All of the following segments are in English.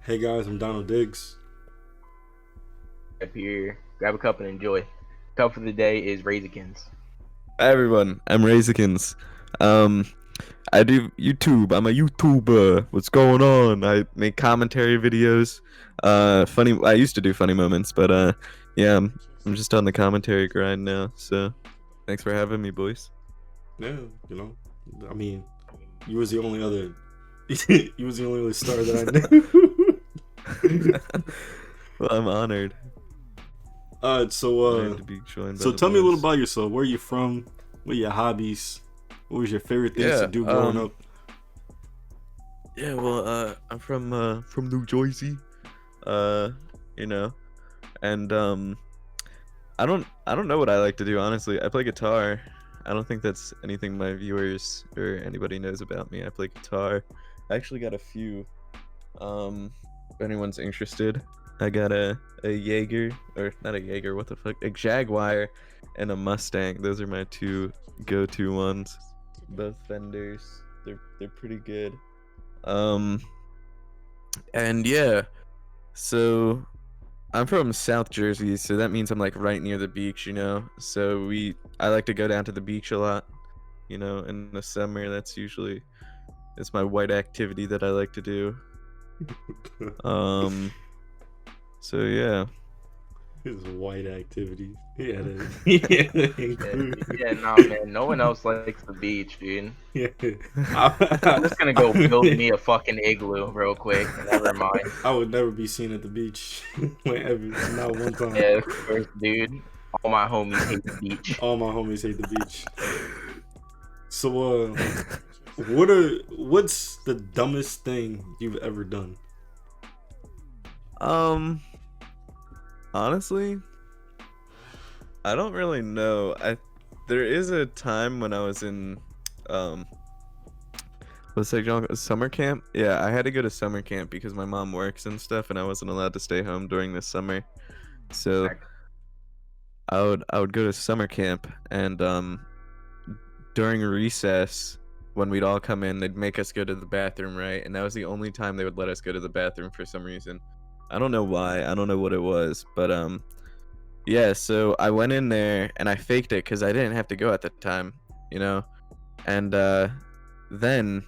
Hey guys, I'm Donald Diggs. Up here, grab a cup and enjoy. Cup for the day is Raisins. Hi everyone, I'm Razikins. Um, I do YouTube. I'm a YouTuber. What's going on? I make commentary videos. Funny. I used to do funny moments, but yeah, I'm just on the commentary grind now. So, thanks for having me, boys. Yeah, you know, I mean, you was the only other, you was the only other star that I knew. Well, I'm honored. So Honored to be joined by so the tell me a little boys. about yourself. Where you from? What are your hobbies? What was your favorite things to Yeah. do growing up? Yeah. Well, I'm from New Jersey. Uh, you know, and I don't know what I like to do, honestly. I play guitar. I don't think that's anything my viewers or anybody knows about me. I play guitar. I actually got a few. If anyone's interested, I got a Jaeger, or not a Jaeger, what the fuck? A Jaguar and a Mustang. Those are my two go-to ones. Both Fenders. They're pretty good. Um and yeah, so I'm from South Jersey, so that means I'm like right near the beach, you know. So I like to go down to the beach a lot, you know, in the summer. It's my white activity that I like to do. Um so yeah. His white activities. Yeah, that include. Yeah, nah, man. No one else likes the beach, dude. Yeah, I'm just gonna go build me a fucking igloo real quick. Never mind. I would never be seen at the beach, whenever, not one time. Yeah, of course, dude. All my homies hate the beach. All my homies hate the beach. So, what's the dumbest thing you've ever done? um Honestly, I don't really know. There is a time when I was in um what's that called? Summer camp? Yeah, I had to go to summer camp because my mom works and stuff and I wasn't allowed to stay home during the summer. So I would go to summer camp and during recess when we'd all come in, they'd make us go to the bathroom, right? And that was the only time they would let us go to the bathroom for some reason. I don't know why. I don't know what it was, but yeah, so I went in there and I faked it because I didn't have to go at the time, you know? And then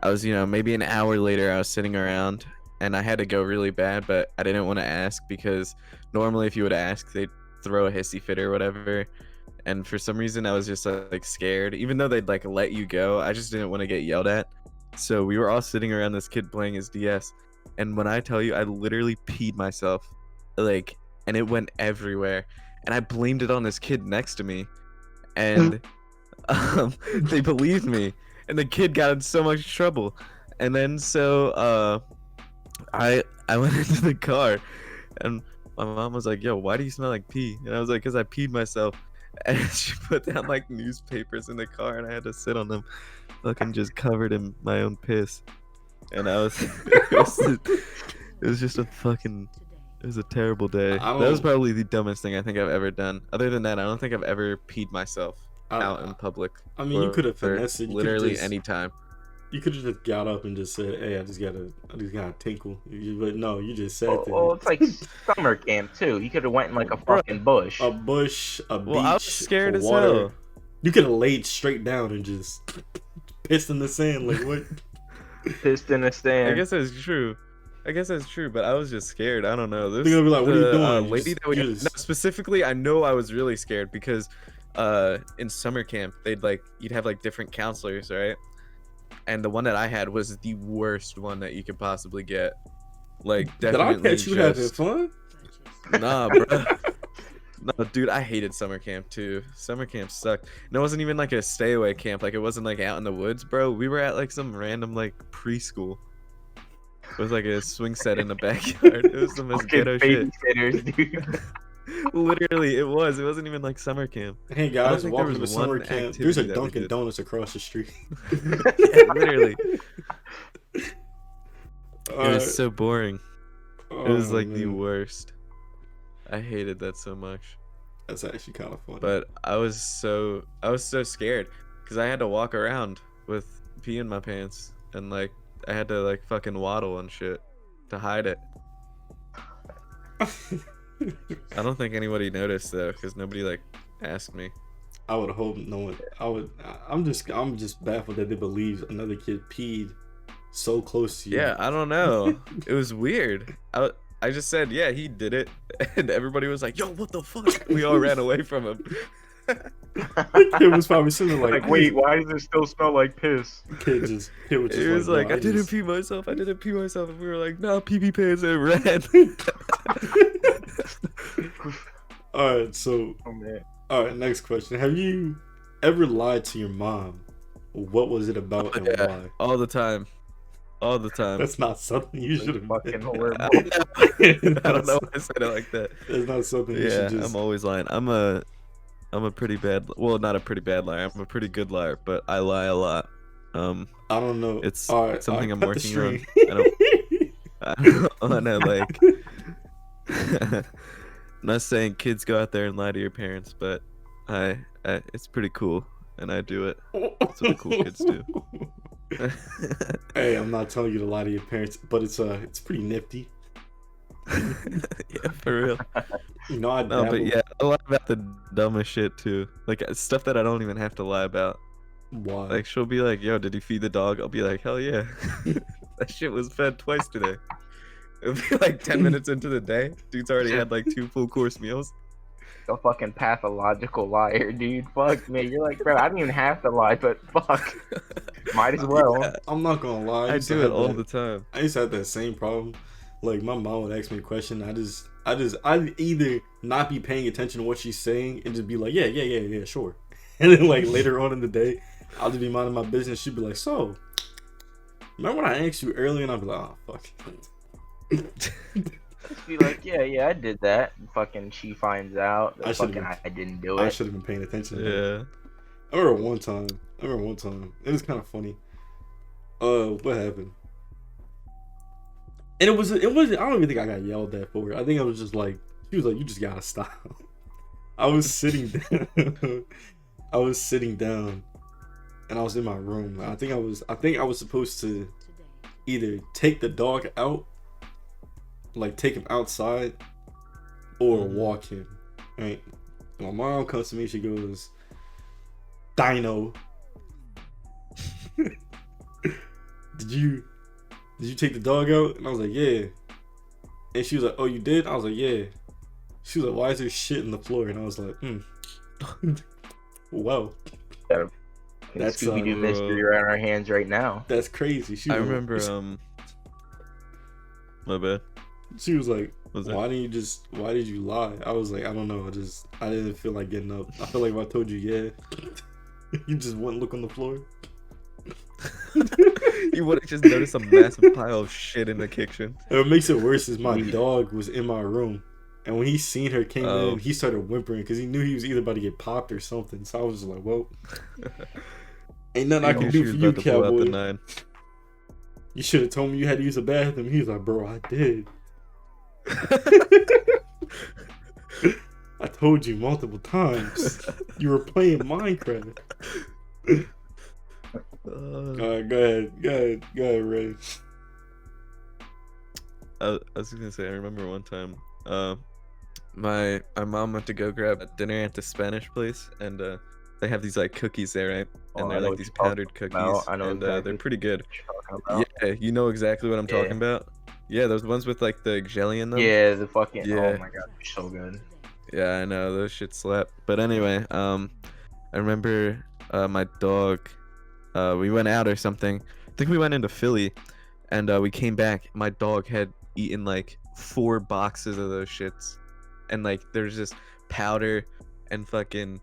I was, maybe an hour later, I was sitting around and I had to go really bad, but I didn't want to ask because normally if you would ask, they'd throw a hissy fit or whatever. And for some reason, I was just like scared. Even though they'd like let you go, I just didn't want to get yelled at. So we were all sitting around this kid playing his DS. And when I tell you, I literally peed myself. Like, and it went everywhere. And I blamed it on this kid next to me. And they believed me. And the kid got in so much trouble. And then I went into the car and my mom was like, "Yo, why do you smell like pee?" And I was like, "Cause I peed myself." And she put down like newspapers in the car and I had to sit on them, fucking just covered in my own piss. And I was it was just a fucking it was a terrible day. I That was don't. probably the dumbest thing I think I've ever done. Other than that, I don't think I've ever peed myself out I, in public I mean, you could have or finessed it. literally any time. You could have just got up and just said, "Hey, I just gotta tinkle." But no, you just sat Well, there. it's like summer camp too. You could have went in like a Bro, fucking bush. A bush, a well, I was beach, scared as water. hell. You could have laid straight down and just pissed in the sand. Like what? Pissed in the I stand. guess that's true. I guess that's true, but I was just scared. I don't know. They're gonna be like, "What are you The doing?" lady that we You no, specifically, I know I was really scared because in summer camp you'd have like different counselors, right? And the one that I had was the worst one that you could possibly get. Like Did I definitely catch you having just fun? nah, bro. No, dude, I hated summer camp too. Summer camp sucked. And it wasn't even like a stay away camp. Like it wasn't like out in the woods, bro. We were at like some random like preschool with like a swing set in the backyard. It was the most Fucking ghetto shit. babysitters, dude. Literally, it was. It wasn't even like summer camp. Hey I don't guys, think there welcome to was summer one camp. There's a activity that we Dunkin' did. Donuts across the street. Yeah, literally. It Uh, was so boring. It was oh, like the man. worst. I hated that so much. That's actually kind of funny. But I was so scared because I had to walk around with pee in my pants and like I had to like fucking waddle and shit. to hide it. I don't think anybody noticed though, because nobody like asked me. I would hope no one. I'm just baffled that they believe another kid peed so close to you. Yeah, I don't know. It was weird. I just said, yeah, he did it, and everybody was like, yo, what the fuck? We all ran away from him. The kid was probably sitting there Like, wait, why does it still smell like piss? Kid was just He was like, "Nah, I didn't pee myself. And we were like, nah, pee pants and ran. All right, so Oh man. all right, next question. Have you ever lied to your mom? What was it about and Yeah, why? all the time. That's not something you should have. Fucking horrible. I don't know why I said it like that. That's not something you Yeah, should just. I'm always lying. I'm a pretty bad, well, not a pretty bad liar. I'm a pretty good liar, but I lie a lot. I don't know. It's All right, something I'm cut the working on. string. I don't wanna like. I'm not saying kids go out there and lie to your parents, but I it's pretty cool, and I do it. That's what the cool kids do. Hey, I'm not telling you to lie to your parents, but it's pretty nifty. Yeah, for real. You know, I No, but dabble. yeah, a lot about the dumbest shit too. Like stuff that I don't even have to lie about. Why? Like she'll be like, "Yo, did you feed the dog?" I'll be like, "Hell yeah, that shit was fed twice today." It'll be like 10 minutes into the day, dude's already had like 2 full course meals. A fucking pathological liar, dude. Fuck me. You're like, bro, I didn't even have to lie, but fuck. Might as well. Yeah, I'm not gonna lie. I used to do it have all that- the time. I used to have that same problem. Like my mom would ask me a question. I'd either not be paying attention to what she's saying and just be like, yeah, sure. And then like later on in the day, I'll just be minding my business. She'd be like, so, remember when I asked you earlier? And I'd be like, oh fuck. Just be like, yeah, I did that. And fucking, she finds out that I should've fucking been- I didn't do I it. should have been paying attention. Yeah. I remember one time. It was kind of funny. What happened? And it was. I don't even think I got yelled at for it. I think I was just like, she was like, you just gotta stop. I was sitting down. And I was in my room. I think I was supposed to either take the dog out, like take him outside, or walk him. Right? And my mom comes to me. She goes, Dino, did you take the dog out? And I was like, yeah. And she was like, oh, you did? I was like, yeah. She was like, why is there shit in the floor? And I was like, wow. That's, Scooby-Doo mystery right on our hands right now. That's crazy. I remember my bad. She was like, Was why did you lie? I was like, I don't know. I didn't feel like getting up. I feel like if I told you, yeah, you just wouldn't look on the floor. You would have just noticed a massive pile of shit in the kitchen. And what makes it worse is my dog was in my room. And when he seen her came Oh. in, he started whimpering because he knew he was either about to get popped or something. So I was just like, well, ain't nothing I can do for you, cowboy. 9. You should have told me you had to use a bathroom. He was like, bro, I did. I told you multiple times. You were playing Minecraft. Alright, go ahead, Ray. I was gonna say, I remember one time, my mom went to go grab dinner at the Spanish place, and they have these like cookies there, right? And Oh, I they're know like what these you're talking powdered cookies, about. I know and exactly they're pretty good. Talking about. Yeah, you know exactly what I'm Yeah. talking about. Yeah, those ones with like the jelly in them. Yeah, the fucking. Yeah. Oh my god, they're so good. Yeah, I know those shit slap. But anyway, I remember my dog. We went out or something. I think we went into Philly, and we came back. My dog had eaten like 4 boxes of those shits, and like there's just powder and fucking.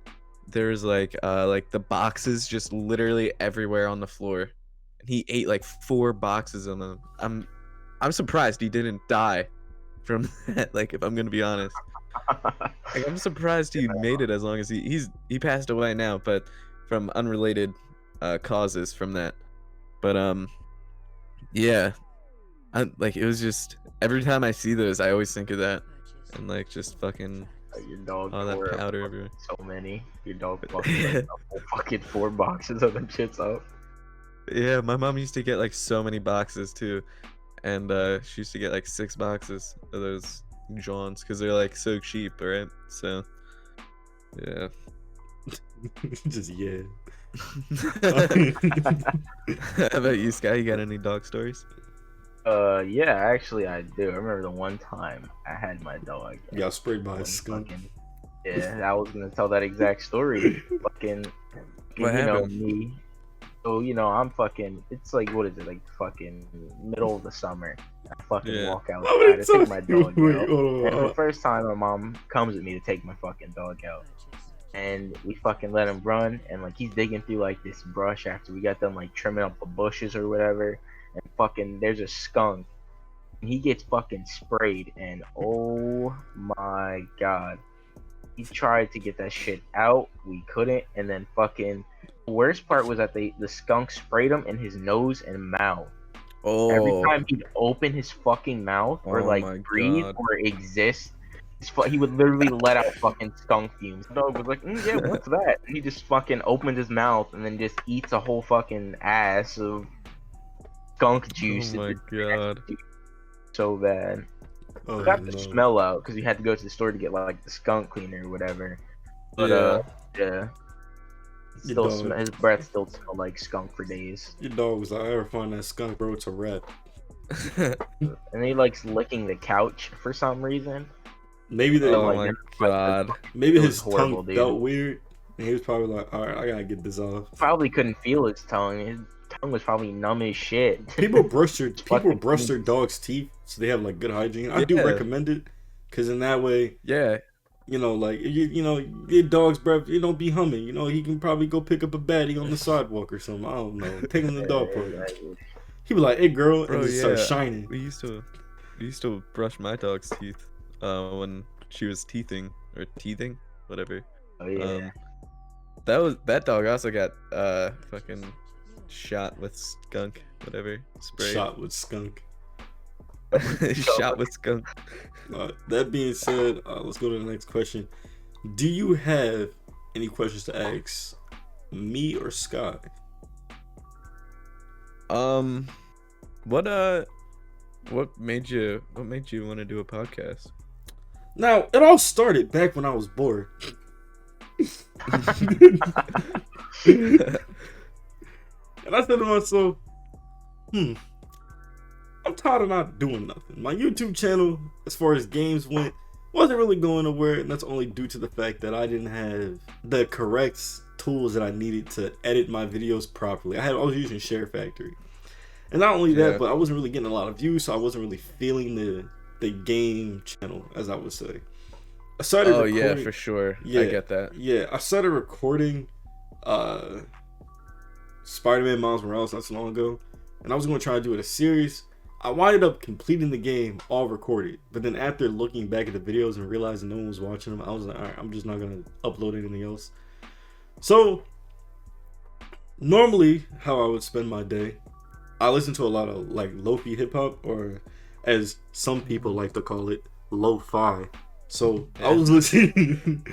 There's like the boxes just literally everywhere on the floor, and he ate like 4 boxes of them. I'm surprised he didn't die from that. Like, if I'm gonna be honest. Like, I'm surprised he made it as long as he passed away now, but from unrelated causes from that. But yeah, it was just every time I see those, I always think of that, and like just fucking Your dog. all that tore up powder everywhere. So many. Your dog fucking like, a whole fucking 4 boxes of them shits up. Yeah, my mom used to get like so many boxes too, and she used to get like 6 boxes of those Johns because they're like so cheap, right? So yeah. Just yeah. How about you, Sky? You got any dog stories? Yeah, actually I do. I remember the one time I had my dog. You got sprayed by a When skunk. yeah, I was gonna tell that exact story. Fucking, What you know happened? me. So I'm fucking. It's like what is it? Like fucking middle of the summer. I fucking Yeah. walk How outside many to take my times- dog wait, out. hold And on. the first time my mom comes with me to take my fucking dog out, and we fucking let him run, and like he's digging through like this brush after we got done like trimming up the bushes or whatever, and fucking there's a skunk. And he gets fucking sprayed, and oh my god. We tried to get that shit out, we couldn't, and then fucking the worst part was that the skunk sprayed him in his nose and mouth. Every Oh, time he'd open his fucking mouth or Oh like my breathe God. or exist, he would literally let out fucking skunk fumes. The dog was like, yeah, what's that? And he just fucking opens his mouth and then just eats a whole fucking ass of skunk juice. oh my God. So bad. Oh, Got the no. smell out because we had to go to the store to get like the skunk cleaner or whatever. But Yeah. yeah. Your Still dog. his breath still smelled like skunk for days. Your dog was like, I ever find that skunk, bro, it's a rat. And he likes licking the couch for some reason. Maybe that, Oh like, my like, God. maybe it was his horrible, tongue dude. felt weird, and he was probably like, all right, I gotta get this off. Probably couldn't feel his tongue. His tongue was probably numb as shit. People brush their Fucking their dog's teeth so they have like good hygiene. I do Yeah. recommend it because in that way, Yeah. like you know, your dog's breath, it don't be humming. You know, he can probably go pick up a baddie on the sidewalk or something. I don't know. Take him to the dog park. He be like, "Hey, girl," Bro, and just start yeah. shining. We used to brush my dog's teeth when she was teething or teething, whatever. Oh yeah. That dog also got fucking shot with skunk, whatever, spray. Shot with skunk. Shot with skunk. That being said, let's go to the next question. Do you have any questions to ask me or Sky? What made you want to do a podcast? Now, it all started back when I was bored. And I said to myself, I'm tired of not doing nothing. My YouTube channel, as far as games went, wasn't really going nowhere, and that's only due to the fact that I didn't have the correct tools that I needed to edit my videos properly. I was using Share Factory. And not only that, Yeah. but I wasn't really getting a lot of views, so I wasn't really feeling the game channel, as I would say. I started Oh yeah, recording- for sure. Yeah. I get that. Yeah, I started recording Spider-Man Miles Morales not so long ago, and I was going to try to do it a series. I winded up completing the game all recorded, but then after looking back at the videos and realizing no one was watching them, I was like, alright, I'm just not going to upload anything else. So, normally, how I would spend my day, I listen to a lot of like lo-fi hip-hop, or as some people like to call it, lo-fi. So, I was listening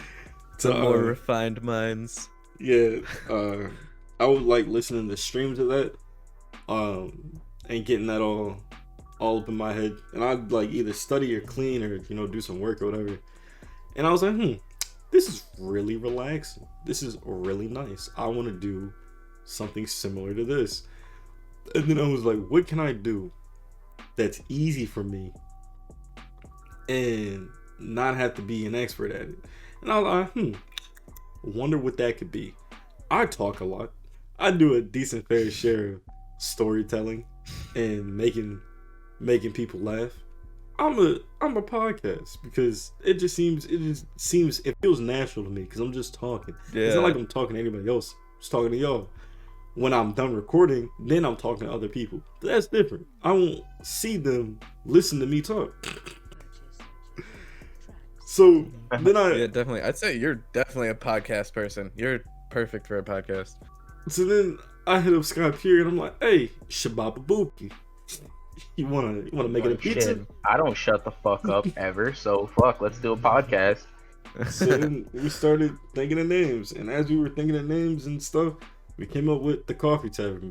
to The more refined minds. yeah, I would like listening to streams of that, and getting that all up in my head, and I'd like either study or clean or do some work or whatever. And I was like, this is really relaxing. This is really nice. I want to do something similar to this. And then I was like, what can I do that's easy for me and not have to be an expert at it? And I was like, wonder what that could be. I talk a lot. I do a decent fair share of storytelling and making people laugh. I'm a podcast because it feels natural to me because I'm just talking. Yeah. It's not like I'm talking to anybody else. I'm just talking to y'all. When I'm done recording, then I'm talking to other people. That's different. I won't see them listen to me talk. So then Yeah, definitely. I'd say you're definitely a podcast person. You're perfect for a podcast. So then I hit up Sky Pier and I'm like, hey, Shababa Bookie. You wanna make it a pizza? Shit, I don't shut the fuck up ever, so fuck, let's do a podcast. So then we started thinking of names, and as we were thinking of names and stuff, we came up with the Coffee Tavern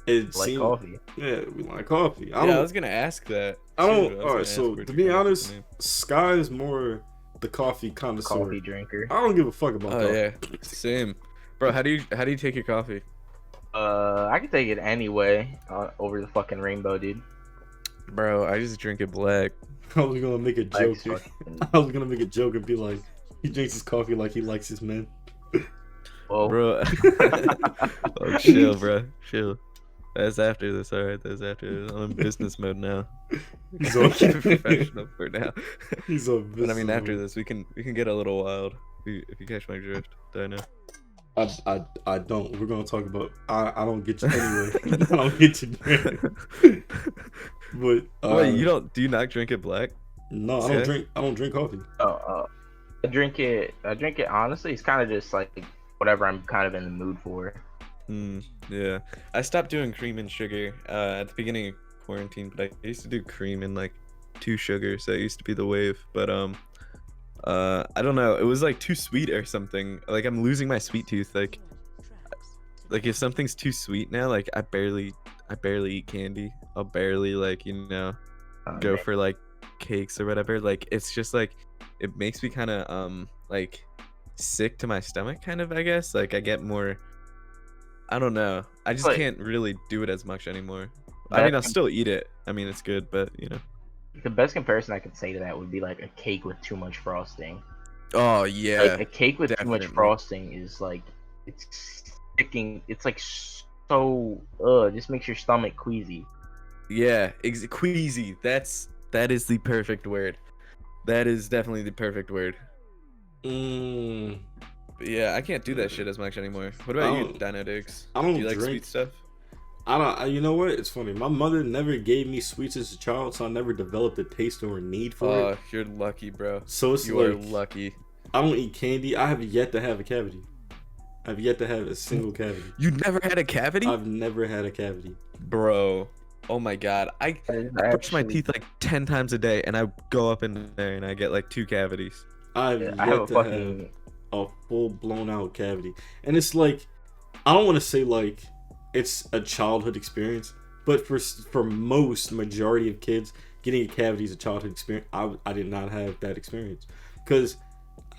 It Like seemed, coffee. yeah, we like coffee. Yeah, I was gonna ask that. I don't. too. I was All gonna right, ask so where'd to you be come up with honest, the name. Sky is more the coffee connoisseur. Coffee drinker. I don't give a fuck about Oh coffee. yeah, same, bro. How do you take your coffee? I can take it anyway. Over the fucking rainbow, dude. Bro, I just drink it black. I was gonna make a joke. Black's fucking- I was gonna make a joke and be like, he drinks his coffee like he likes his men. Whoa. Bro. Oh, chill, bro. Chill. That's after this, alright? That's after this. I'm in business mode now. He's I'm on- keep it professional for now. He's on But I mean, business after mode. this, we can get a little wild. If you catch my drift, do I know? I don't. We're gonna talk about. I don't get you anyway. I don't get you. But Wait, you don't? Do you not drink it black? No, I Okay. don't drink. I don't drink coffee. I drink it. Honestly, it's kind of just like whatever I'm kind of in the mood for. Yeah. I stopped doing cream and sugar at the beginning of quarantine, but I used to do cream and like 2 sugars. That used to be the wave. But I don't know. It was like too sweet or something. Like I'm losing my sweet tooth. Like if something's too sweet now, like I barely eat candy. I'll barely go for like cakes or whatever. Like it's just like it makes me kind of like sick to my stomach, kind of, I guess. Like I get more. I don't know. I just Like- can't really do it as much anymore. I mean, I'll still eat it. I mean, it's good, but you know. The best comparison I could say to that would be like a cake with too much frosting. Oh yeah. Like a cake with too much definitely. frosting is like it's sticking. It's like so. Just makes your stomach queasy. Yeah, queasy. That is the perfect word. That is definitely the perfect word. But yeah, I can't do that shit as much anymore. What about you, Dino Diggs? I don't Do you like drink- sweet stuff? I don't. You know what? It's funny. My mother never gave me sweets as a child, so I never developed a taste or a need for Oh, it. you're lucky, bro. So it's You are like lucky. I don't eat candy. I have yet to have a cavity. I've yet to have a single cavity. You never had a cavity? I've never had a cavity. Bro. Oh my god. I brush my teeth like 10 times a day and I go up in there and I get like 2 cavities. I've Yeah, yet I have a to fucking. have a full blown out cavity. And it's like I don't want to say like it's a childhood experience, but for most majority of kids, getting a cavity is a childhood experience. I did not have that experience because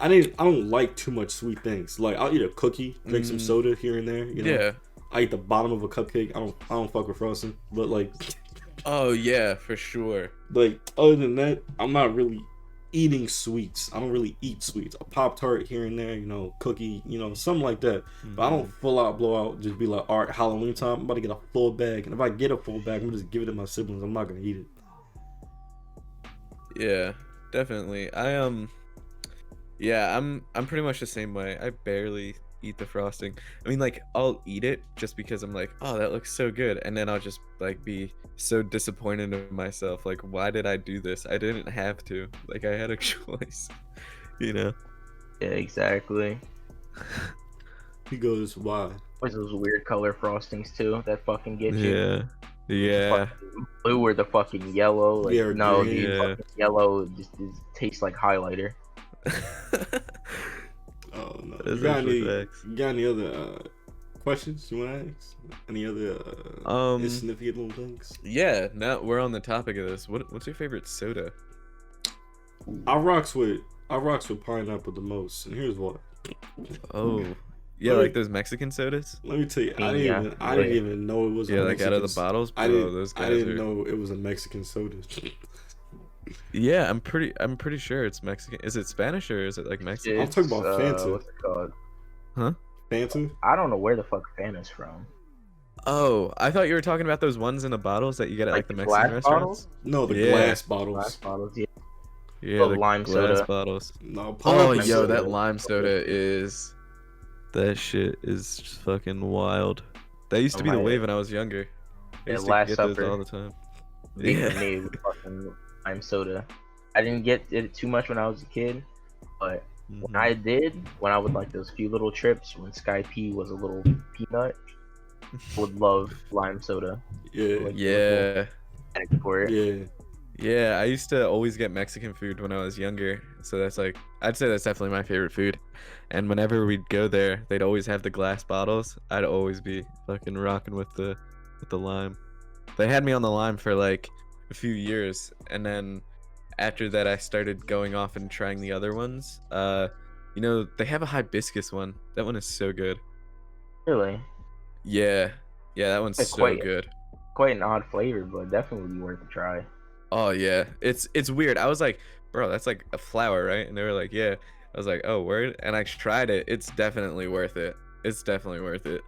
I don't like too much sweet things. Like I'll eat a cookie, drink some soda here and there, you know. Yeah. I eat the bottom of a cupcake. I don't fuck with frosting, but like Oh yeah, for sure. other than that, I'm not really eating sweets. I don't really eat sweets. A Pop-Tart here and there, you know, cookie, you know, something like that. But I don't full out blow out, just be like, all right, Halloween time, I'm about to get a full bag. And if I get a full bag, I'm gonna just give it to my siblings. I'm not gonna eat it. Yeah, definitely. Yeah, I'm pretty much the same way. I barely eat the frosting. I mean, like I'll eat it just because I'm like, oh, that looks so good, and then I'll just like be so disappointed in myself. Like, why did I do this? I didn't have to. Like, I had a choice, you know. Yeah, exactly. He goes, why? What's those weird color frostings too that fucking get you? Yeah. Fucking blue or the fucking yellow. Like, Yeah, or no, green. dude, Yeah. fucking yellow just tastes like highlighter. Oh no. That's You got actually any? facts. You got any other questions you want to ask? Any other significant little things? Yeah. Now we're on the topic of this. What's your favorite soda? I rocks with pineapple the most, and here's why. Oh, yeah, Let me- like those Mexican sodas. Let me tell you, I Yeah. didn't even know it was. Yeah, a like out of the Mexican- bottles. Bro, I didn't. those guys I didn't are. know it was a Mexican soda. Yeah, I'm pretty sure it's Mexican. Is it Spanish or is it like Mexican? I'm talking about Fanta. What's it called? Fanta. I don't know where the fuck Fanta's from. Oh, I thought you were talking about those ones in the bottles that you get at like the the Mexican glass restaurants. bottles? No, the Yeah. glass bottles. Glass bottles, yeah. Yeah, Oh, the lime glass soda. bottles. No, Oh, pineapple yo, soda. that lime soda is. That shit is just fucking wild. That used to Oh be the my- wave when I was younger. I Yeah, used to Last get those Supper. all the time. Big Yeah. for me with fucking lime soda. I didn't get it too much when I was a kid, but when I did, when I would like those few little trips when Sky P was a little peanut, I would love lime soda. Yeah, Like, Yeah. and for it. yeah. Yeah, I used to always get Mexican food when I was younger. So that's like, I'd say that's definitely my favorite food. And whenever we'd go there, they'd always have the glass bottles. I'd always be fucking rocking with the with the lime. They had me on the lime for like a few years, and then after that I started going off and trying the other ones. You know, they have a hibiscus one. That one is so good. Really? Yeah. Yeah, that one's It's so good. quite an odd flavor, but definitely worth a try. Oh yeah. It's weird. I was like, bro, that's like a flower, right? And they were like, yeah. I was like, oh, word. And I tried it. It's definitely worth it. It's definitely worth it.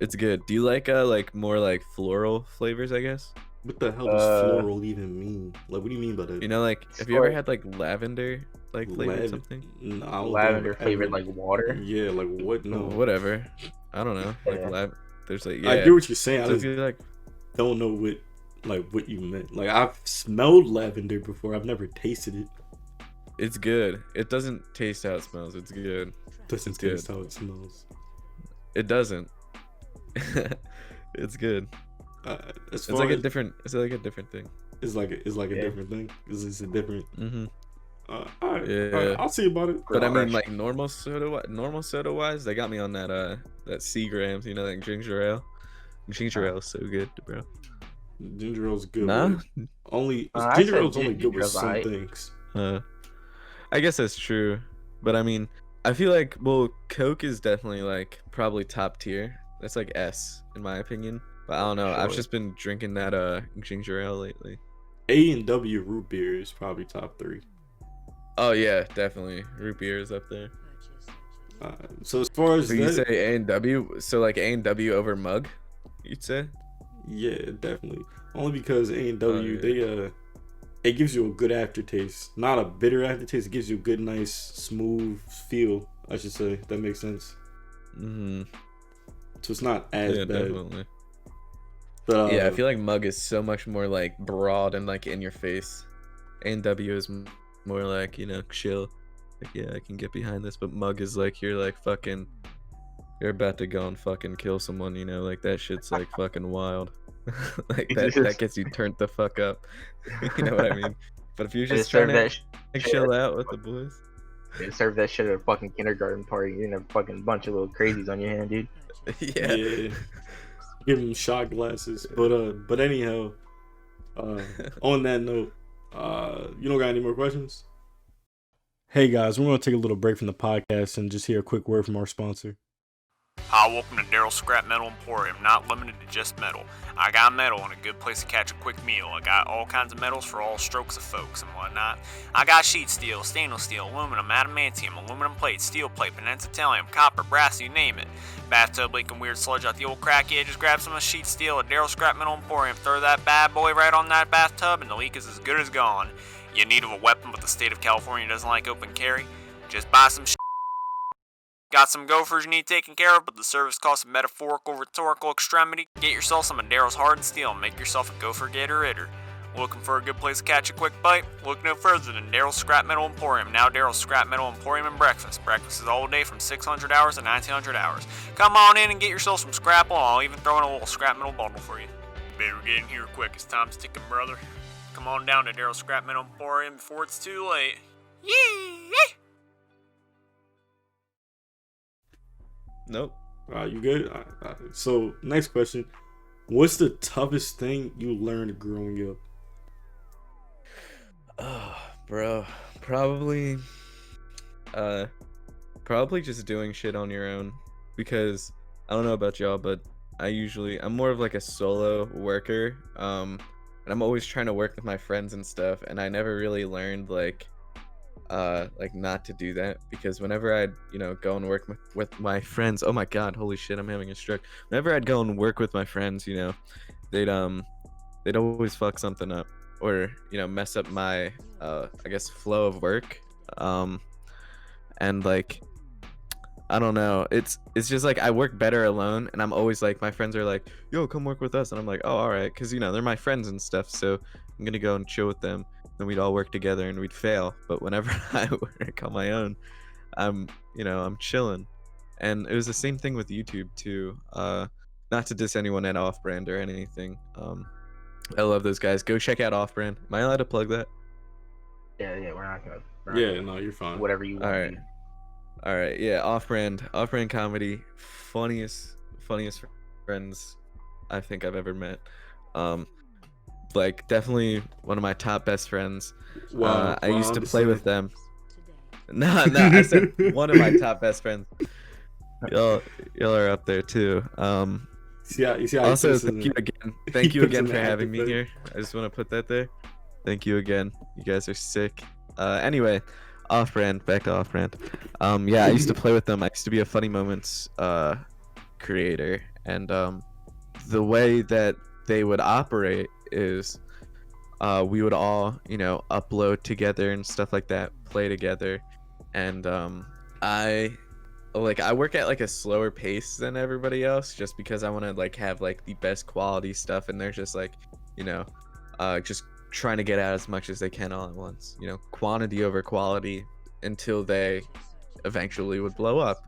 It's good. Do you like more like floral flavors, I guess? What the hell does floral even mean? Like, what do you mean by that? You know, like, have you ever had like lavender like flavored something? No, I don't Lavender think I've flavored ever- like water. Yeah, like what? No, Whatever. I don't know. Like Yeah. there's like I get what you're saying. I So if just you like, don't know what you meant. Like, I've smelled lavender before. I've never tasted it. it's good. It doesn't taste how it smells. It's good. Doesn't It's good. taste how it smells. It doesn't. It's good. As It's far like a as different. It's like a different thing. it's like a Yeah. different thing. It's a different. Mm-hmm. All right, Yeah. all right, I'll see about it. But I mean, Fresh. like normal soda wise, they got me on that Seagrams. You know, like ginger ale. Ginger ale is so good, bro. Ginger ale's good. Nah. but Only I ginger said ale's only good ginger with ale's some aight. things. I guess that's true, but I mean, I feel like Coke is definitely like probably top tier. That's like S in my opinion. But I don't know. I've Sure. just been drinking that ginger ale lately. A&W root beer is probably top 3. Oh yeah, definitely. Root beer is up there. So as far as So you that, say A&W? So like A&W over mug? You'd say? yeah, definitely. Only because A&W Oh, yeah. it gives you a good aftertaste, not a bitter aftertaste. It gives you a good, nice, smooth feel. I should say, if that makes sense. Mm-hmm. So it's not as Yeah, bad. definitely. But Yeah, I feel like mug is so much more like broad and like in your face. A&W is more like, you know, chill. Like, yeah, I can get behind this, but mug is like you're like fucking, you're about to go and fucking kill someone, you know, like that shit's like fucking wild. Like that gets you turned the fuck up. You know what I mean? But if you're They just trying serve to that like, chill out with the boys, They serve that shit at a fucking kindergarten party. You're gonna have a fucking bunch of little crazies on your hand, dude. yeah. Give them shot glasses. But anyhow, on that note, you don't got any more questions? Hey guys, we're gonna take a little break from the podcast and just hear a quick word from our sponsor. Hi, welcome to Daryl's Scrap Metal Emporium, not limited to just metal. I got metal and a good place to catch a quick meal. I got all kinds of metals for all strokes of folks and whatnot. I got sheet steel, stainless steel, aluminum, adamantium, aluminum plate, steel plate, penentatelium, copper, brass, you name it. Bathtub leaking weird sludge out the old cracky edges, grab some of the sheet steel at Daryl's Scrap Metal Emporium, throw that bad boy right on that bathtub and the leak is as good as gone. You in need of a weapon but the state of California doesn't like open carry? Just buy some shit. Got some gophers you need taken care of, but the service costs a metaphorical, rhetorical extremity. Get yourself some of Daryl's hardened steel and make yourself a gopher gator-itter. Looking for a good place to catch a quick bite? Look no further than Daryl's Scrap Metal Emporium. Now Daryl's Scrap Metal Emporium and breakfast. Breakfast is all day from 600 hours to 1900 hours. Come on in and get yourself some scrapple, and I'll even throw in a little scrap metal bundle for you. Better get in here quick, it's time's ticking, brother. Come on down to Daryl's Scrap Metal Emporium before it's too late. Yeah! Nope. You good? So next question: what's the toughest thing you learned growing up? Oh, bro, probably just doing shit on your own, because I don't know about y'all, but I'm more of like a solo worker, and I'm always trying to work with my friends and stuff, and I never really learned like not to do that, because whenever I'd go and work with my friends, oh my god, holy shit, I'm having a stroke. Whenever I'd go and work with my friends, they'd always fuck something up, or mess up my I guess flow of work, and like I don't know, it's just like I work better alone, and I'm always like, my friends are like, yo, come work with us, and I'm like, oh, all right, because they're my friends and stuff, so I'm gonna go and chill with them, and we'd all work together and we'd fail. But whenever I work on my own, I'm chilling. And it was the same thing with YouTube too. Not to diss anyone at Off Brand or anything, I love those guys. Go check out Off Brand. Am I allowed to plug that? Yeah, we're not gonna. Yeah, no, you're fine. Whatever you want. All right. All right, yeah, Off Brand comedy, funniest friends I think I've ever met. Like definitely one of my top best friends. Wow. I Wow, used to I'm play just with them. No, I said one of my top best friends. Y'all are up there too. you see how he Also, puts it thank he you puts again in for the having active me thing. here. I just want to put that there. Thank you again. You guys are sick. Anyway, off-brand, back to off-brand. Yeah, I used to play with them. I used to be a Funny Moments creator, and the way that they would operate is we would all, upload together and stuff like that, play together, and I work at like a slower pace than everybody else just because I want to like have like the best quality stuff, and they're just like, just trying to get out as much as they can all at once, quantity over quality until they eventually would blow up.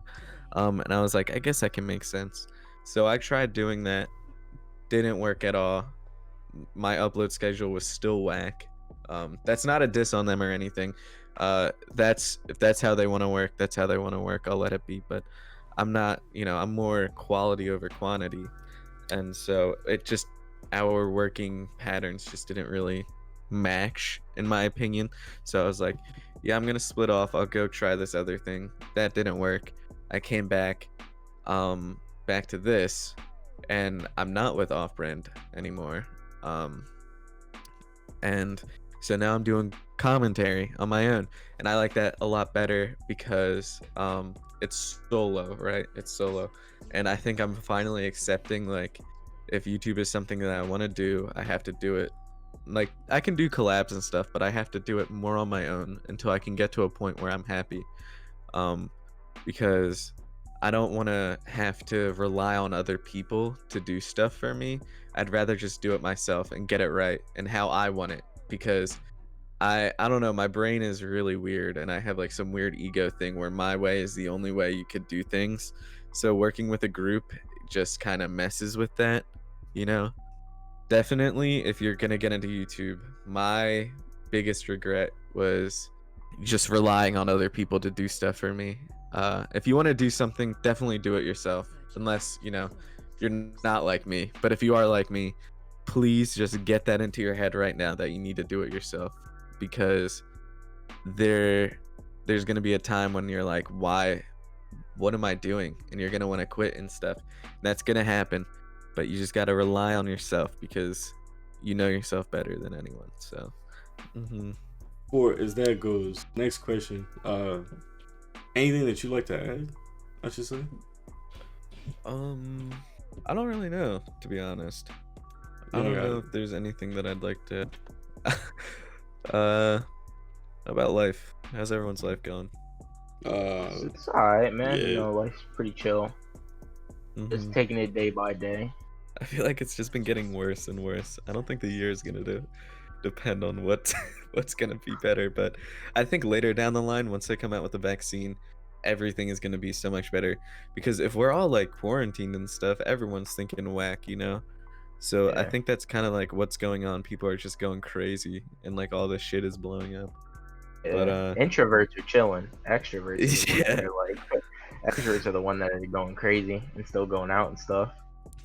And I was like, I guess that can make sense. So I tried doing that, didn't work at all. My upload schedule was still whack. That's not a diss on them or anything. That's if that's how they want to work, that's how they want to work. I'll let it be. But I'm not, I'm more quality over quantity, and so it just our working patterns just didn't really match, in my opinion. So I was like, yeah, I'm gonna split off. I'll go try this other thing. That didn't work. I came back, back to this, and I'm not with Off-Brand anymore. And so now I'm doing commentary on my own, and I like that a lot better because it's solo, right? It's solo, and I think I'm finally accepting, like, if YouTube is something that I want to do, I have to do it. Like, I can do collabs and stuff, but I have to do it more on my own until I can get to a point where I'm happy. Because I don't want to have to rely on other people to do stuff for me. I'd rather just do it myself and get it right and how I want it, because I don't know, my brain is really weird, and I have like some weird ego thing where my way is the only way you could do things. So working with a group just kind of messes with that, you know? Definitely, if you're gonna get into YouTube, my biggest regret was just relying on other people to do stuff for me. If you want to do something, definitely do it yourself, unless you're not like me. But if you are like me, please just get that into your head right now that you need to do it yourself, because there's gonna be a time when you're like, what am I doing? And you're gonna want to quit and stuff. That's gonna happen. But you just got to rely on yourself because you know yourself better than anyone. So, Or as that goes, next question. Anything that you like to add? I should say. I don't really know, to be honest. I don't know if there's anything that I'd like to. About life. How's everyone's life going? It's alright, man. Yeah. Life's pretty chill. Just taking it day by day. I feel like it's just been getting worse and worse. I don't think the year is gonna depend on what's gonna be better, but I think later down the line, once they come out with the vaccine, everything is gonna be so much better. Because if we're all like quarantined and stuff, everyone's thinking whack, So I Yeah. think that's kind of like what's going on. People are just going crazy, and like all this shit is blowing up. Yeah. But Introverts are chilling. Extroverts Yeah. are like extroverts are the one that are going crazy and still going out and stuff.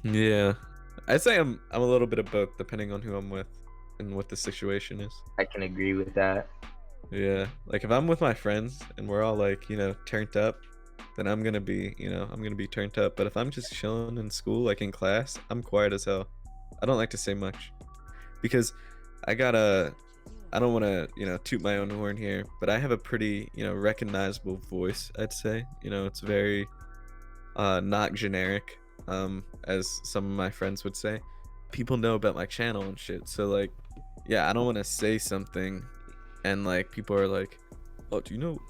Yeah, I'd say I'm a little bit of both, depending on who I'm with and what the situation is. I can agree with that. Yeah, like if I'm with my friends and we're all like, turned up, then I'm gonna be, turned up. But if I'm just chilling in school, like in class, I'm quiet as hell. I don't like to say much because I don't want to, toot my own horn here, but I have a pretty, recognizable voice, I'd say. It's very not generic, as some of my friends would say. People know about my channel and shit, so like, yeah, I don't want to say something and like people are like, oh,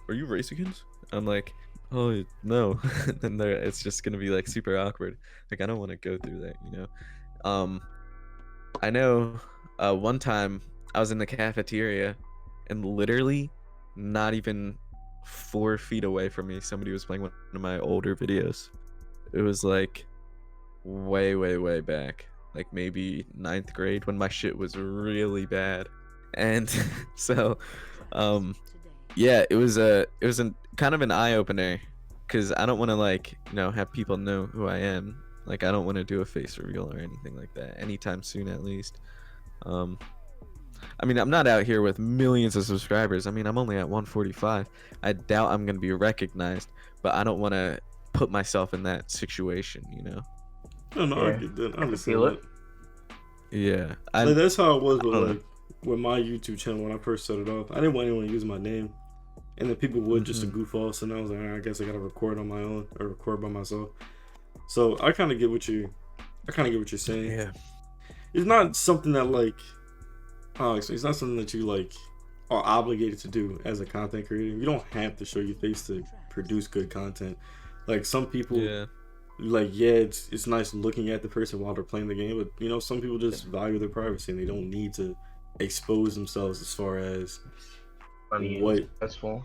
are you race against? I'm like, oh no. And it's just gonna be like super awkward. Like I don't want to go through that. I know one time I was in the cafeteria and literally not even 4 feet away from me, somebody was playing one of my older videos. It was like way back, like maybe 9th grade, when my shit was really bad. And so yeah, it was kind of an eye-opener, because I don't want to like have people know who I am, Like, I don't want to do a face reveal or anything like that anytime soon, at least. I mean, I'm not out here with millions of subscribers. I mean, I'm only at 145. I doubt I'm gonna be recognized, but I don't want to put myself in that situation, you know? No, no, I Yeah. get that. I I can understand feel that. it. Yeah, Like, that's how it was I don't with with my YouTube channel when I first started off. I didn't want anyone to use my name, and then people would just to goof off. So now I was like, I guess I gotta record on my own or record by myself. So I kind of get what you're saying. Yeah. It's not something that like, it's not something that you like are obligated to do as a content creator. You don't have to show your face to produce good content. Like some people, Yeah. like it's nice looking at the person while they're playing the game, but you know some people just value their privacy and they don't need to expose themselves as far as Funny and what successful.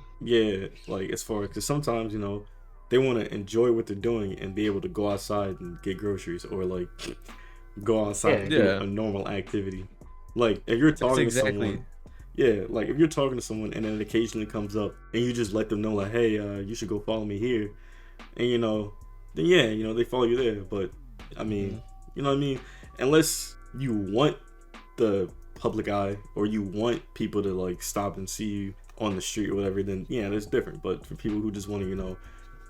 like as far, because sometimes you know they want to enjoy what they're doing and be able to go outside and get groceries or like go outside and do Yeah. a normal activity. Like if you're talking to someone, like if you're talking to someone and then it occasionally comes up and you just let them know like, hey, you should go follow me here, and you know, then yeah, you know, they follow you there. But I mean, you know what I mean? Unless you want the public eye or you want people to like stop and see you on the street or whatever, then yeah, that's different. But for people who just want to, you know,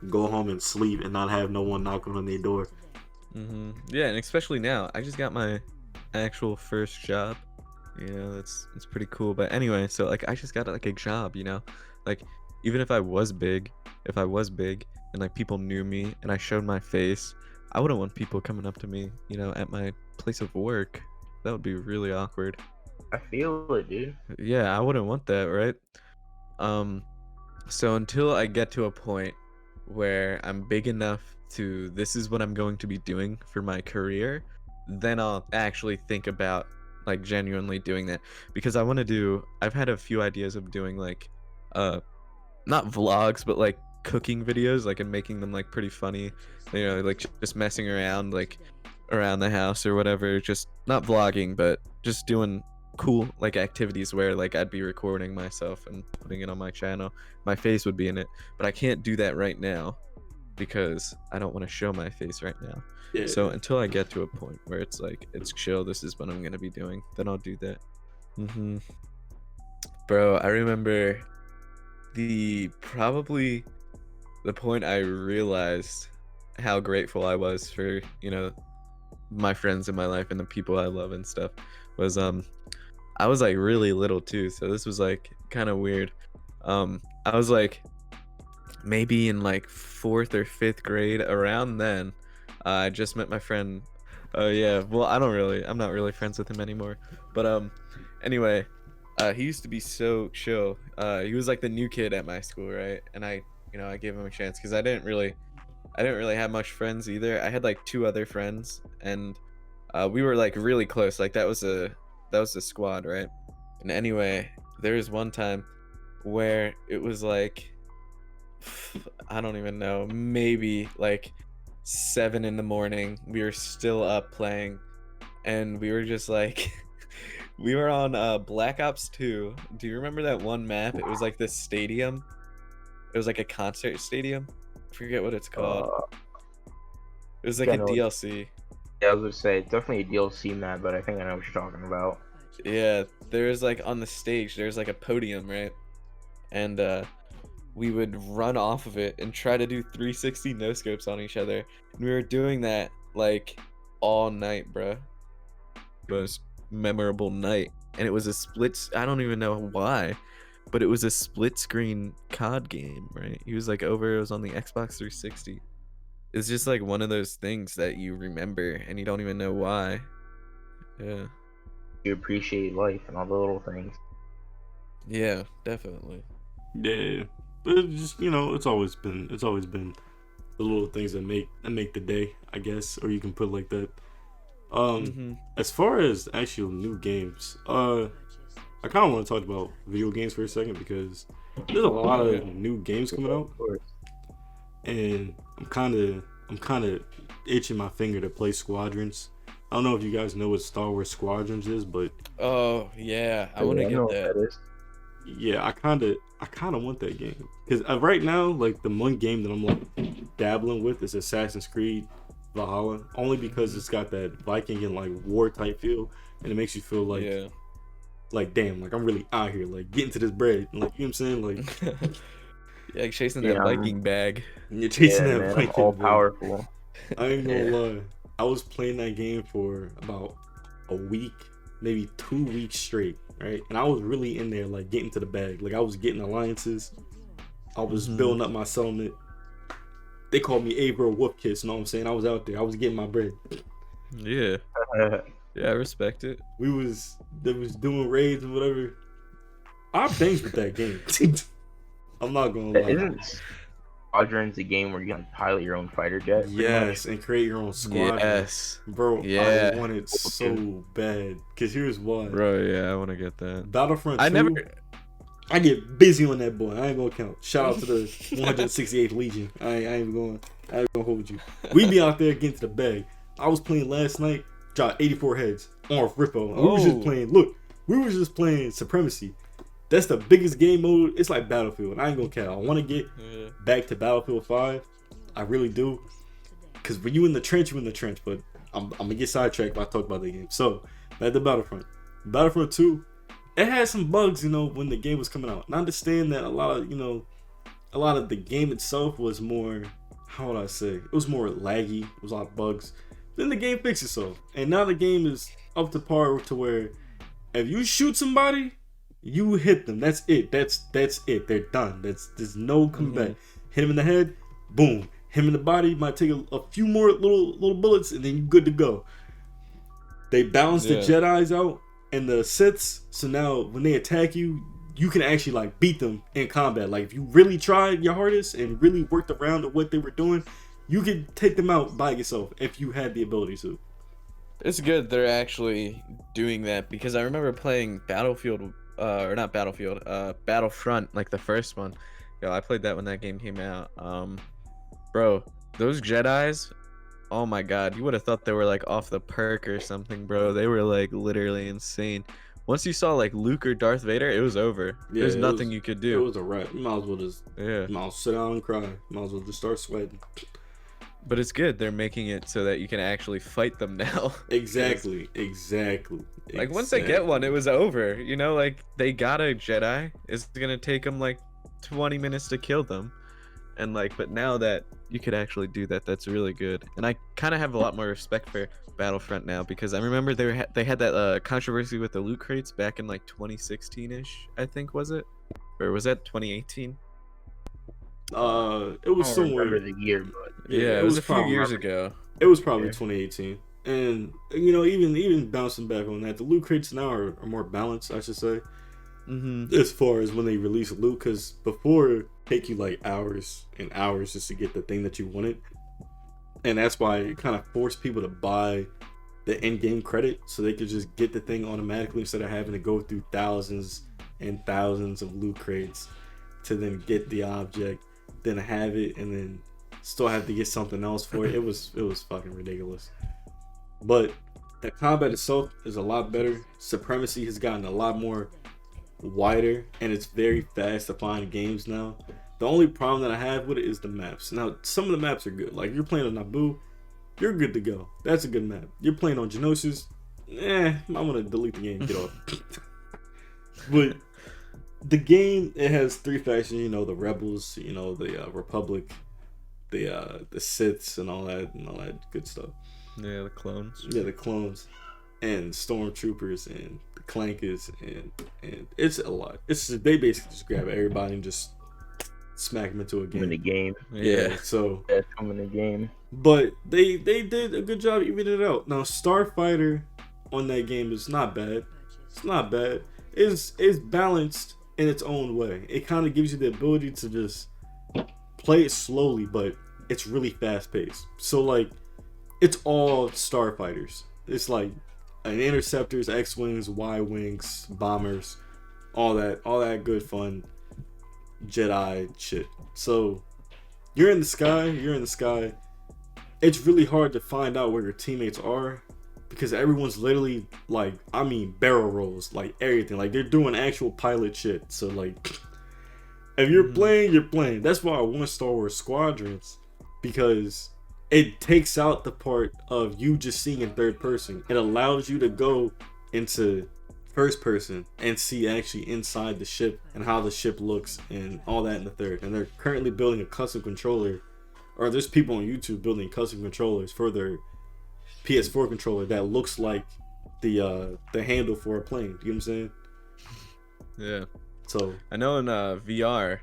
go home and sleep and not have no one knocking on their door. Yeah, and especially now, I just got my actual first job. You know, it's pretty cool. But anyway, so like I just got like a job, you know, like even if I was big, and like people knew me and I showed my face, I wouldn't want people coming up to me, you know, at my place of work. That would be really awkward. I feel it, dude. Yeah, I wouldn't want that, right? So until I get to a point where I'm big enough to this is what I'm going to be doing for my career, then I'll actually think about like genuinely doing that, because I've had a few ideas of doing like not vlogs but like cooking videos, like, and making them like pretty funny, you know, like just messing around like around the house or whatever, just not vlogging but just doing cool like activities where like I'd be recording myself and putting it on my channel. My face would be in it, but I can't do that right now because I don't want to show my face right now. Yeah. So until I get to a point where it's like it's chill, this is what I'm gonna be doing, then I'll do that. Bro, I remember probably the point I realized how grateful I was for, you know, my friends in my life and the people I love and stuff was I was like really little too, so this was like kind of weird. I was like maybe in like 4th or 5th grade, around then. I just met my friend. Yeah, well, I'm not really friends with him anymore, but anyway, he used to be so chill. He was like the new kid at my school, right? And I gave him a chance because I didn't really have much friends either. I had like 2 other friends, and we were like really close. Like that was a squad, right? And anyway, there was one time where it was like I don't even know, maybe like 7 in the morning. We were still up playing, and we were just like we were on Black Ops 2. Do you remember that one map? It was like this stadium. It was like a concert stadium. I forget what it's called. It was like a DLC. Yeah, I was gonna say definitely a DLC map, but I think I know what you're talking about. Yeah, there's like on the stage, there's like a podium, right? And we would run off of it and try to do 360 no scopes on each other. And we were doing that like all night, bruh. Most memorable night. And it was a I don't even know why, but it was a split screen COD game, right? He was like over, it was on the Xbox 360. It's just like one of those things that you remember and you don't even know why. Yeah. You appreciate life and all the little things. Yeah, definitely. Yeah, but it's just, you know, it's always been the little things that make the day, I guess, or you can put it like that. As far as actual new games, I kind of want to talk about video games for a second because there's a lot of new games coming out, and I'm kind of itching my finger to play Squadrons. I don't know if you guys know what Star Wars Squadrons is, but oh yeah, I want to get that. Yeah, I kind of want that game because right now, like the one game that I'm like dabbling with is Assassin's Creed Valhalla, only because it's got that Viking and like war type feel, and it makes you feel like damn, like I'm really out here, like getting to this bread, like you know what I'm saying, like Yeah, chasing that Viking bag. you're chasing that man, Viking I'm all bag. powerful. I ain't gonna lie, I was playing that game for about a week, maybe 2 weeks straight, right? And I was really in there, like getting to the bag, like I was getting alliances, I was building up my settlement. They called me Abra Wolf Kiss, you know what I'm saying? I was out there, I was getting my bread. Yeah. Yeah, I respect it. They was doing raids and whatever. I banged with that game. I'm not gonna lie. Isn't Squadrons a game where you can pilot your own fighter jet? Yes, and create your own squad. Yes. Bro, Yeah. I want it so bad. Cause here's why. Bro, yeah, I want to get that. Battlefront 2, I never. I get busy on that boy. I ain't gonna count. Shout out to the 168th Legion. I ain't gonna hold you. We be out there getting to the bag. I was playing last night, dropped 84 heads on Rippo. And we was just playing. Look, we were just playing Supremacy. That's the biggest game mode. It's like Battlefield. I ain't gonna count. I want to get back to Battlefield 5. I really do. Cause when you in the trench, you in the trench. But I'm gonna get sidetracked when I talk about the game. So back to Battlefront 2. It had some bugs, you know, when the game was coming out. And I understand that a lot of the game itself was more, how would I say? It was more laggy. It was a lot of bugs. Then the game fixed itself. And now the game is up to par to where if you shoot somebody, you hit them. That's it. That's it. They're done. There's no comeback. Hit him in the head, boom. Hit him in the body, might take a few more little bullets, and then you're good to go. They balanced the Jedis out and the Siths, so now when they attack you, you can actually like beat them in combat. Like if you really tried your hardest and really worked around to what they were doing, you could take them out by yourself if you had the ability to. It's good they're actually doing that because I remember playing Battlefront, like the first one. Yo, I played that when that game came out. Bro, those Jedis, oh my god, you would have thought they were like off the perk or something, bro. They were like literally insane. Once you saw like Luke or Darth Vader, it was over. Yeah, There's nothing you could do. It was a wrap. You might as well just sit down and cry. Might as well just start sweating. But it's good they're making it so that you can actually fight them now. Exactly. Like once they get one, it was over. You know, like they got a Jedi. It's gonna take them like 20 minutes to kill them. And like, but now that you could actually do that, that's really good. And I kind of have a lot more respect for Battlefront now because I remember they had that controversy with the loot crates back in like 2016ish, I think, was it? Or was that 2018? It was somewhere. Remember the year, but Yeah, it was a few years ago. It was probably 2018. And you know, even bouncing back on that, the loot crates now are more balanced, I should say. As far as when they release loot, because before it take you like hours and hours just to get the thing that you wanted, and that's why it kind of forced people to buy the in-game credit so they could just get the thing automatically instead of having to go through thousands and thousands of loot crates to then get the object, then have it, and then still have to get something else for it. It was fucking ridiculous. But the combat itself is a lot better. Supremacy has gotten a lot more wider, and it's very fast to find games now. The only problem that I have with it is the maps. Now, some of the maps are good. Like, you're playing on Naboo, you're good to go. That's a good map. You're playing on Geonosis, I want to delete the game and get off. But the game, it has three factions, you know, the Rebels, you know, the Republic, the Siths, and all that good stuff. Yeah, the clones. Yeah, the clones. And stormtroopers and the clankers and it's a lot. It's just, they basically just grab everybody and just smack them into a game. In the game. Yeah. So that's coming in the game. But they did a good job evening it out. Now Starfighter on that game is not bad. It's not bad. It's balanced in its own way. It kind of gives you the ability to just play it slowly, but it's really fast paced. So like, it's all starfighters. It's like an interceptors, X-wings, Y-wings, bombers, all that good fun Jedi shit. So you're in the sky. It's really hard to find out where your teammates are because everyone's literally like, I mean, barrel rolls, like everything. Like they're doing actual pilot shit. So like, if you're playing, you're playing. That's why I want Star Wars Squadrons, because it takes out the part of you just seeing in third person. It allows you to go into first person and see actually inside the ship and how the ship looks and all that in the third. And they're currently building a custom controller, or there's people on YouTube building custom controllers for their PS4 controller that looks like the handle for a plane. You know what I'm saying? Yeah. So I know in VR,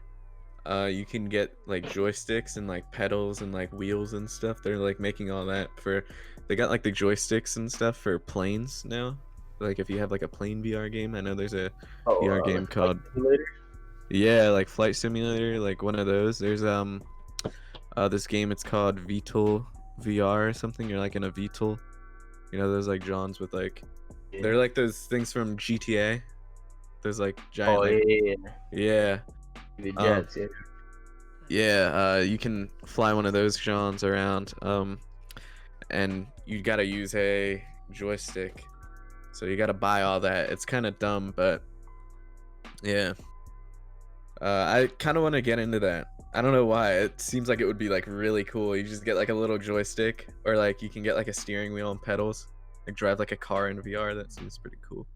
you can get like joysticks and like pedals and like wheels and stuff. They're like making all that for. They got like the joysticks and stuff for planes now. Like if you have like a plane VR game, I know there's a VR game like called yeah, like Flight Simulator, like one of those. There's this game, it's called VTOL VR or something. You're like in a VTOL. You know those like Johns with like they're like those things from GTA. Those like giant yeah. The jets, Yeah, you can fly one of those Johns around. And you gotta use a joystick. So you gotta buy all that. It's kind of dumb, but yeah. I kind of want to get into that. I don't know why. It seems like it would be like really cool. You just get like a little joystick, or like you can get like a steering wheel and pedals, like drive like a car in VR. That seems pretty cool.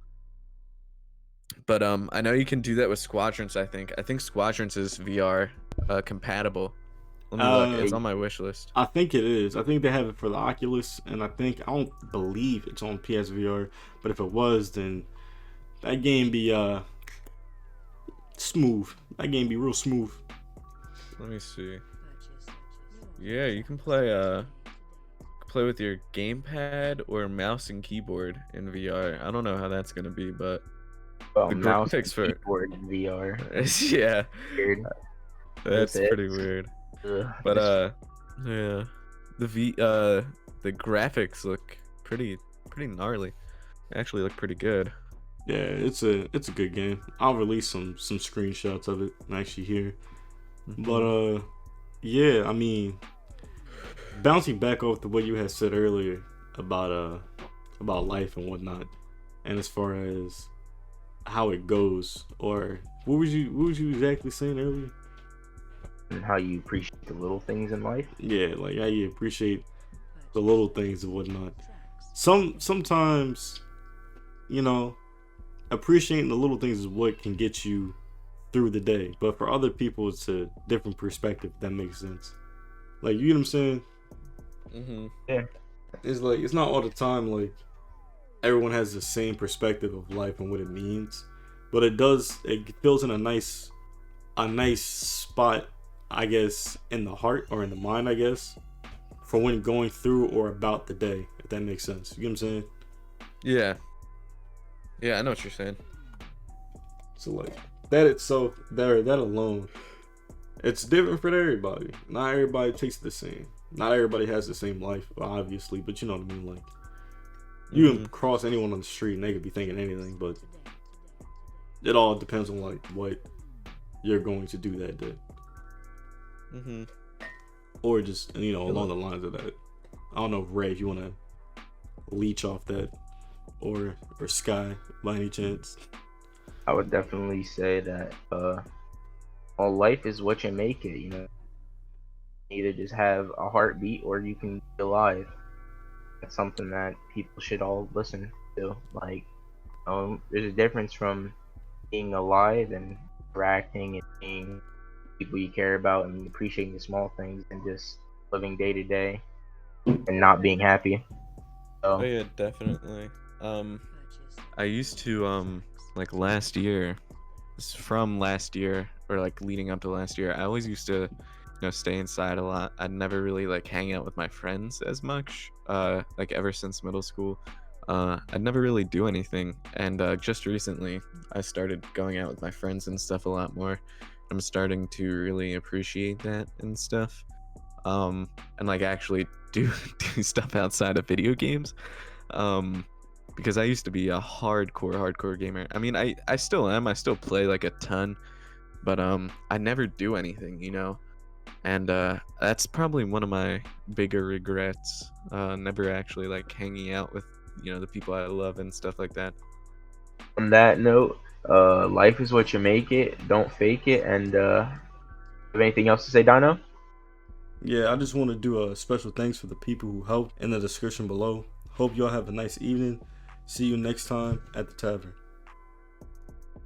But I know you can do that with Squadrons. I think Squadrons is VR compatible. Let me look. It's on my wish list. I think it is. I think they have it for the Oculus, and I don't believe it's on PSVR. But if it was, then that game be smooth. That game be real smooth. Let me see. Yeah, you can play with your gamepad or mouse and keyboard in VR. I don't know how that's gonna be, but the mouse and keyboard in VR. Yeah, weird. That's pretty weird. But yeah, the graphics look pretty gnarly. They actually look pretty good. Yeah, it's a good game. I'll release some screenshots of it actually here. But yeah, I mean, bouncing back off the what you had said earlier about life and whatnot, and as far as how it goes, or what was you exactly saying earlier? And how you appreciate the little things in life. Yeah, like how you appreciate the little things and whatnot. Sometimes, you know, appreciating the little things is what can get you through the day. But for other people, it's a different perspective. If that makes sense. Like, you know what I'm saying? Yeah. It's like it's not all the time like everyone has the same perspective of life and what it means, but it fills in a nice spot, I guess, in the heart or in the mind, I guess, for when going through or about the day, if that makes sense. You know what I'm saying? Yeah, I know what you're saying. So like that alone, it's different for everybody. Not everybody takes it the same. Not everybody has the same life, obviously, but you know what I mean. Like, you can cross anyone on the street and they could be thinking anything, but it all depends on like what you're going to do that day. Or just, you know, along the lines of that. I don't know, Ray, if you want to leech off that, or Sky by any chance. I would definitely say that well, life is what you make it. You know, you either just have a heartbeat or you can be alive. That's something that people should all listen to. Like, there's a difference from being alive and interacting and being people you care about and appreciating the small things and just living day to day and not being happy. So, oh yeah, definitely. I used to like last year, from last year or like leading up to last year, I always used to, you know, stay inside a lot. I'd never really like hang out with my friends as much. Like ever since middle school, I'd never really do anything. And just recently, I started going out with my friends and stuff a lot more. I'm starting to really appreciate that and stuff. And like actually do stuff outside of video games. Because I used to be a hardcore gamer. I mean, I still am. I still play like a ton, but I never do anything, you know. And that's probably one of my bigger regrets. Never actually like hanging out with, you know, the people I love and stuff like that. On that note, life is what you make it. Don't fake it. And have anything else to say, Dino? Yeah, I just want to do a special thanks for the people who helped in the description below. Hope y'all have a nice evening. See you next time at the tavern.